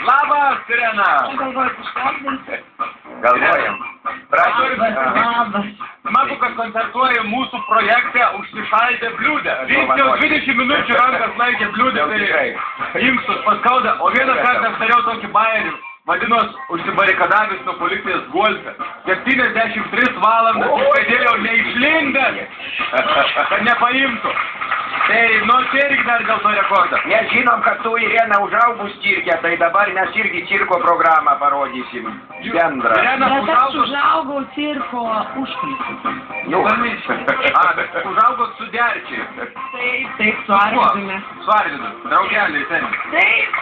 Labas, Irena. Galvoju, iškalbinti. Galvojam. Labas. Smagu, kad koncertuoja mūsų projekte Užsišaldę bliūdę. Jis jau 20 minučių rankas laikė bliūdę, tai inkstus paskauda. O vieną kartą aš dariau tokį bajerį, vadinos užsibarikadavęs nuo policijos golfe. 73 valandas sėdėjau neišlindęs, kad nepaimtų. Tai, nu, irgi dar dėl to rekordą. Mes žinom, kad tu, Irena, užaugus cirke, tai dabar mes irgi cirko programą parodysim. Bendrą. Irena, Bet aš užaugau cirko užkulisiuose. Nu, užaugot su derčiai. Taip, su Arvidu. Su Arvidu, draugeliai ten. Taip.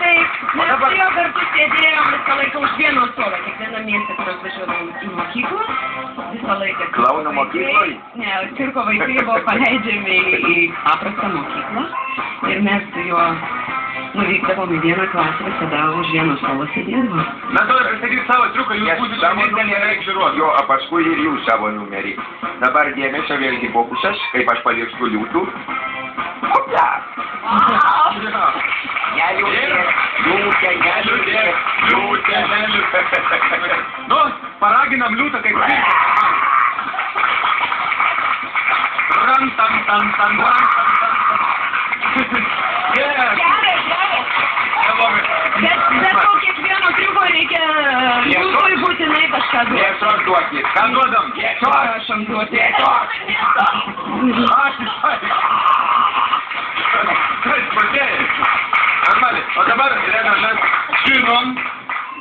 Mes su juo kartu sėdėjom visą laiką už vieno suolo. Kiekvieną miestą, kur atvažiuodavom į mokyklą. Visą laiką. Klaunų mokykloj? Ne, cirko vaikai buvo paleidžiami į paprastą mokyklą. Ir mes su juo nuvykdavom į vieną klasę, visada už vieno suolo sėdėdavom. Na, tada pristatyti savo triuką, jūs būsite vienintelė reikžiūros. Jo, o paskui ir jūs savo numerį. Dabar dėmesio vėlgi fokusas, kaip aš paliestu liūtų. Opla! Neliūdė. Nu, paraginam liūtą kaip Ran-tan-tan-tan. Bet po kiekvieno triuko reikia liūtui būtinai kažką duoti. Mėsos duokit. Ką duodam? Prašom duoti. Kas pradėjai? Normaliai. O dabar, Irena, mes žinom,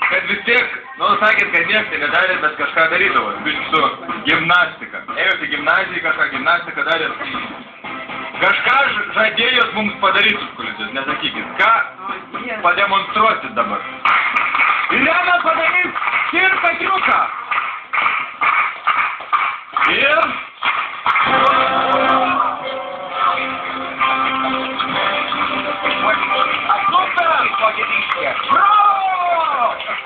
kad vis tiek, nu, sakėt, kad nieks tai nedarė, bet kažką darydavo. Biškai su gimnastika. Ėjote gimnaziją, kažką gimnastiką darė. Kažką žadėjot mums padaryti užkulisius, nesakykit. Ką pademonstruosit dabar? Irena padarys cirko triuką. Ir... Super! Kokį ryškę. Bravo!